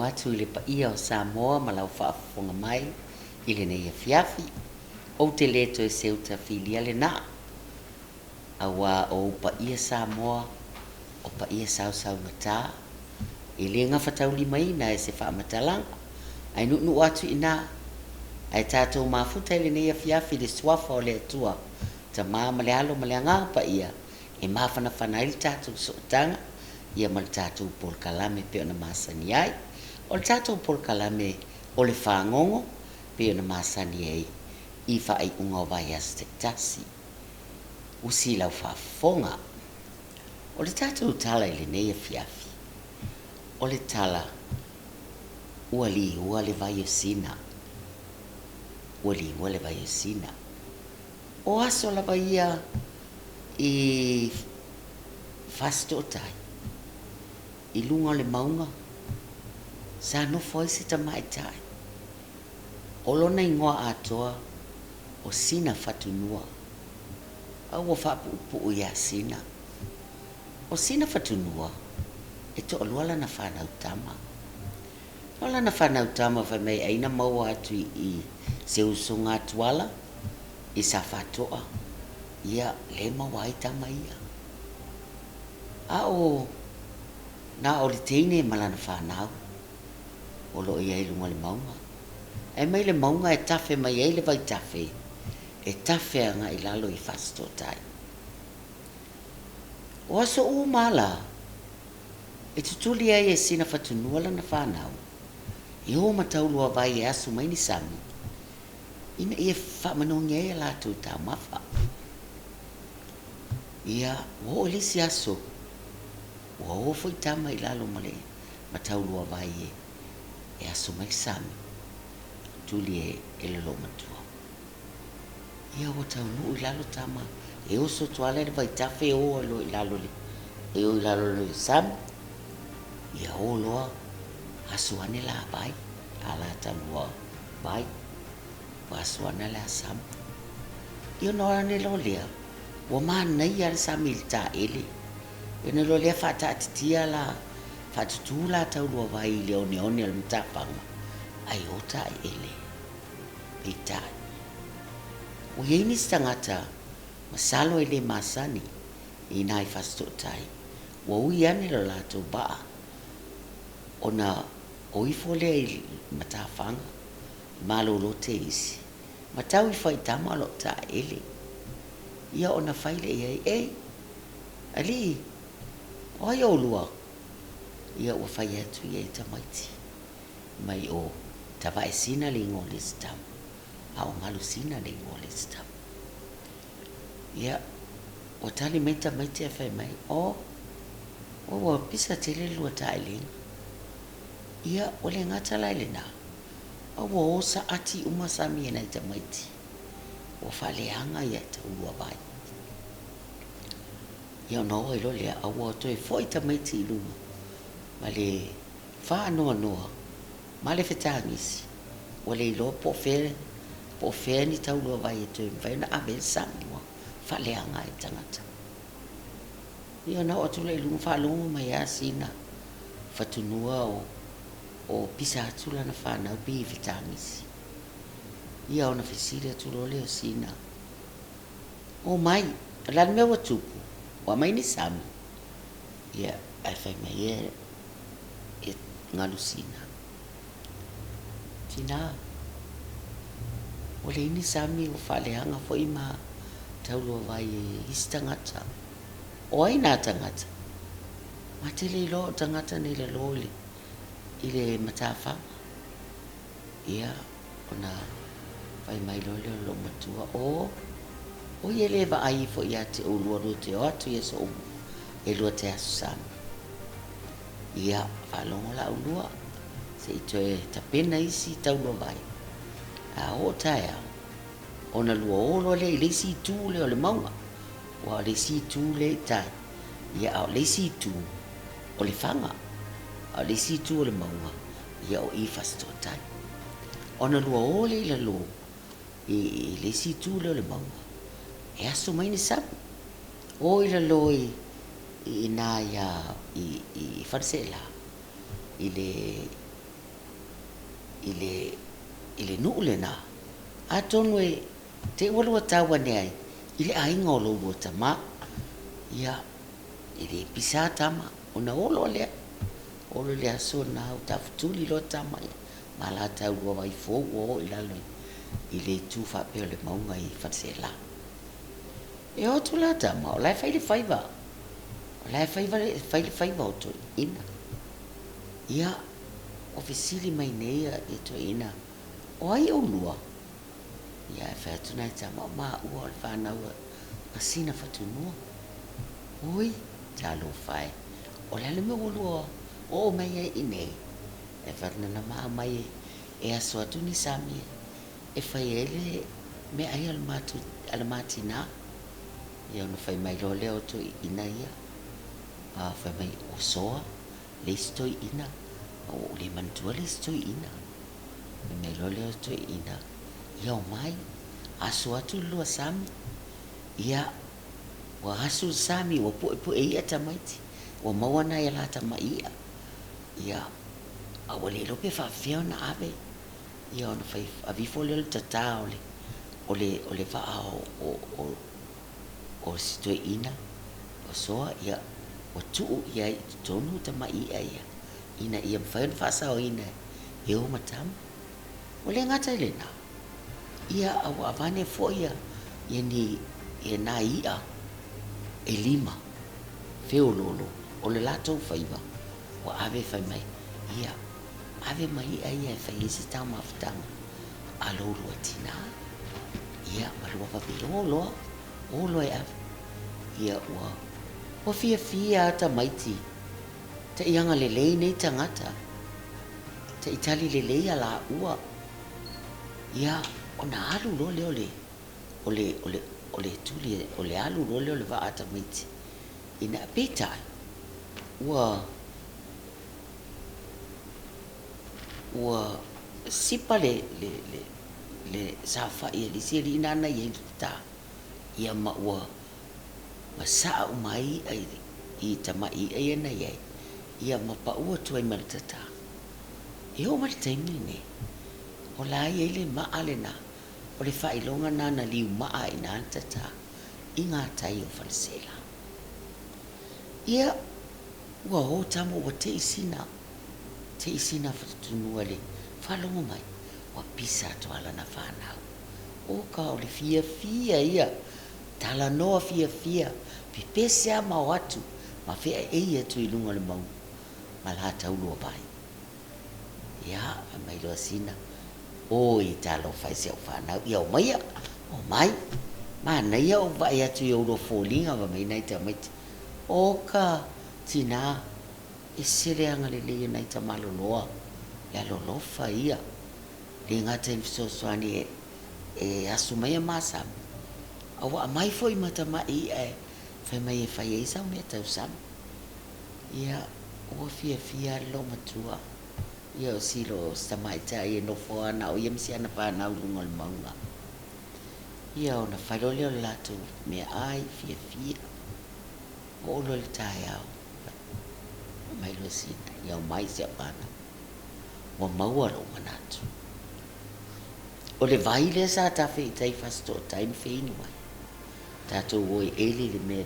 atu i le paia o Samoa ma lau whaafonga mai i le nei fiafi o te leto e seuta filia le na a wā o paia Samoa o paia sau mata i le nga whatau lima ina e se whaamatalaga ai nu atu ina ai tātou mafuta i le nei fiafi le swafa o le atua ta ma le alo ma le anga paia e mawhanawhana i le tātou sootanga ia ma le tātou pol kalame pe ona masani ai o le tātou pol kalame o le whangongo pe ona masani ai i whaai unga o vai as te tasi usi lau whafonga o le tātou tala i le nei fiafi o le tala ua le vai o sina ua le vai o sina o aso la ia i fastotai i lunga le maunga sa no foi se ta mai tai o lona ingoa atoa o sina fatunua au o fapu ia sina o sina fatunua e to alwala na fana utama ola na fana utama fa mai aina mau atu i se usunga tuala i sa fatoa ia le mawai tama ia a o na o le teine malana whanau o lo ia i lunga le maunga e mai le maunga e tafe mai e le vai tafe e tafe anga i lalo i fasto tai o aso u mala e tutuli ai e sina fatunua lana whanau i o mataulua vai e asu mai ni sami ina ia whamanongia e la tu ta mafa ia o le si aso o foi tama i lalo male mataulua vai e asu mai sami tuli e le lo matua ia o tau nu i lalo tama e o so tuale le vai tafe o lo i lalo le e o i lalo le sami ia o loa asu ane la vai ala talua vai asu ane la sami ia no ane lo lea o mana ia le sami il ta ele ene lo lea fata atitia la fatutu la taulua vai le one al mtapanga ai o ta ele ita o yeini stangata masalo ele masani ina i fasto tai o ui ane lo la to ba ona o i fole i matafanga malo lo te isi matau i fai tama lo ta ele ia ona faile ia ali o ai o lua ia o fai atu ia i tamaiti mai o tawai sina le ngole stam au malu sina le ngole stam ia o tali meta maiti e fai mai o pisa tele lua tailing ia o le ngata laile na o sa ati uma sami na i tamaiti o faleanga ia te ulua vai ia no e lo le au to e foi tamaiti lunga ma le fa noa ma le fetangisi o le lo po fe ni tau lo vai to vai na abel sami wa faleanga i tangata ia no o tule lunga fa lunga mai asina fatunua o pisa atula na whana o pi vitangisi. Ia ona fesira tulo leo sina. O mai, lan mea watupu, wa mai ni sami. Ia, ai fai mai e ngalu sina. Tina, o le ini sami o whaleanga fo ima taulua vai e istangata. O ai nā tangata. Ma te le lo tangata ni le loli. I le matafa ia ona vai mai lo matua o ia le va ai fo ia te o lo te o atu ia so e lo te asan ia falonga la ulua se to e tapena isi tau lo vai a o taia ona lo lo le si tu le o le maunga wa le si tu le tai ia o le si tu o le fanga a le si tu le maunga ia o i fasto tai ona lua ole i la lo i le si tu le maunga e aso mai ni sap o i la lo i na ia i farsela i le ile nu le na atonu e te walo tawa ne ai ile ai ngolo lo tama ia ile pisa tama ona olo le aso na ta futuli lo tama mala ta ua vai fo o ila le ile tu fa pe le maunga I fatsela e o tu la tama o la fai o to ina ia ofisili mai nei e to ina o ai o lua ia fa tu na tama ma o fa na asina fa tu no oi talo fai o le me o lua o mai e ine e fa na ma mai e aso tu ni sami e fai ele me ai al matina ia no fai mai lo le o to ina ia a fai mai o soa le sto ina o le mantua le sto ina me lo le sto ina ia o mai aso atu lua sami ia wa aso sami wa po e ia tamaiti wa mawana ia la tamai ia a wale lo pe fa fiona ave ia no fai a vi fo le tata o le fa o sto ina o soa ia o tu ia tonu tamai ia ina ia fa sa o ina e o matam o le ngata le na ia a vane fo ia ni e na ia e lima feololo o le lato faiva o ave fai mai ia ave mai ia fai isi tama aftanga a lolo atina ia malua papi o lo e ave ia o fia ta maiti te ianga lelei nei tangata te itali lelei ala ua ia ona alu lo le ole tuli ole alu lo le va ata maiti ina pita ua sipa le safa ia li siri nana ia kita ia ma ua masa mai ai I tamai ai na ia ma pa ua tu ai maltata e o maltai ne o la ia le ma alena o le fai longa nana liu ma ai na tata inga tai o falsela ia ua o tamo o te isina fatunu ale falongo mai wa pisa to ala na fana o ka o le fia ia tala no fia pipese ama watu ma fe e ia tu I lunga le mau ma la taulo vai ia mai lo sina o I talo fai se o fana ia o mai ma na ia o vai atu I lo folinga va mai nai ta mai o ka tina e sere anga le nai ta malo loa ya lo fa ia le ngata so swani e asumai masa awa mai foi mata mai fai mai e fai e sa me tau sam ia o fia lo matua ia o silo sta mai ta e no fo ana o yem si ana pa na lungol maunga ia ona fai lo le lato me ai fia o lo le tai au mai lo si ia mai se pana o maua lo manatu o le vai le sa ta fe tai fasto time fe mai tato oi ele le me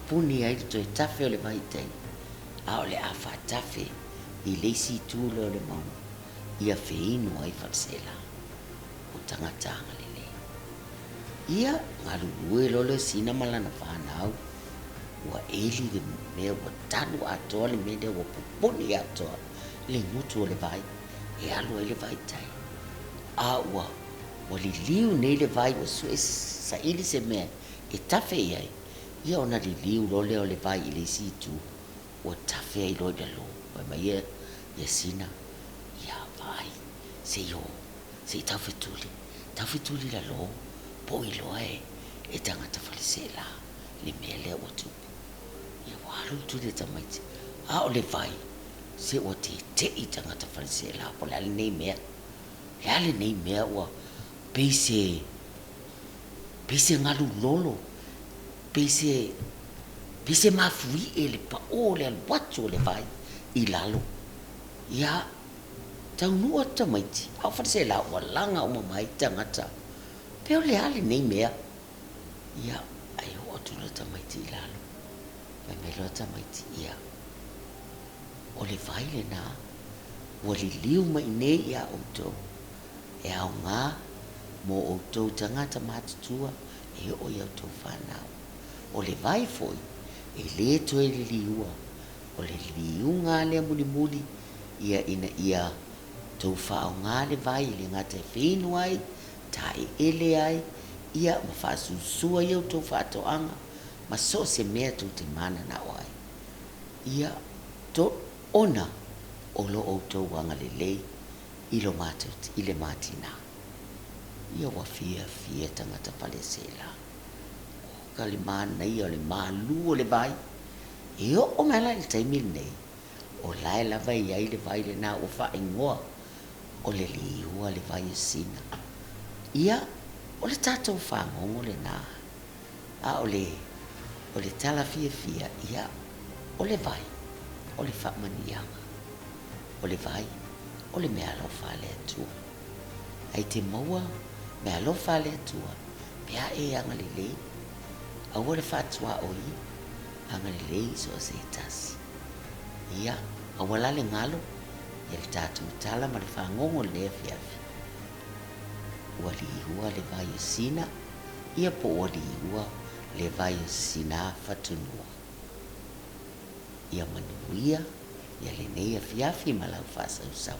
puni ai to tafe o le vai tai a o le afa tafe I le si tu le mau ia fe inu ai farsela o tangata le ia ngalu ue lo le sina malana fanau wa eli le me o tanu ato le me de o puni ato le mutu le vai e alu le vai tai a o li liu nei le vai o su sa ili se me e tafe ai ia ona li liu lo le vai I le si tu o tafe ai lo de lo ma ia sina ia vai se tafe tuli la lo po I lo e tanga ta falsela le me le o tu ia walu tu le tamaiti a o le vai se o te I tanga ta falsela po la nei mea o pese ngalu lolo pese mafui ele pa o le watu le vai I lalo ia taunua tamaiti au fase la o langa o mai tangata pe o le ale nei mea ia ai o tula tamaiti lalo pe me lo tamaiti ia o le vaile na o le liu mai nei ia o to e au ngā mo o to tangata matutua e o ia to whanau o le vai foi e le to e le liua o le liunga le muli muli ia ina ia tau whao ngā le vai le ngata whinu ai, tai ele ai, ia ma whasusua iau tau whatoanga, ma so se mea tau te mana na wai. Ia to ona o lo o tau wanga le lei, ilo mātou i le mātina. Ia wa fia tangata pale sela. O ka le mana ia le mālu o le vai, e o mela le taimil nei, o lai la vai ai le vai le na o wha ingoa, o le liua le vai sina. Ia, o le tātou whangongo le nā. A o le tala fia, ia, o le vai, o le whamanianga. O le vai, o le mea alo whale atua. Ai te maua, mea alo whale atua, pia e anga le lei. A o le whatua o i, anga le lei so se tasi. Ia, a wala le ngalo, ia le tātou tala ma le whangongo le fiafi. Ua li hua le vai sina, ia po ua li hua le vai sina fatunua. Ia manuia, ia le neia fiafi ma lau whasau sau.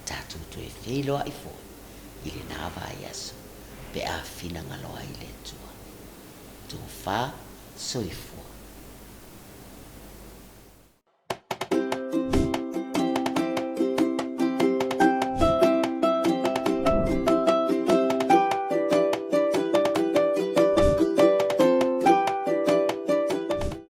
Tātou tu e whilo ai fo, i le nāwa ai aso, pe a whina ngaloa i le tua. Tu wha soifua.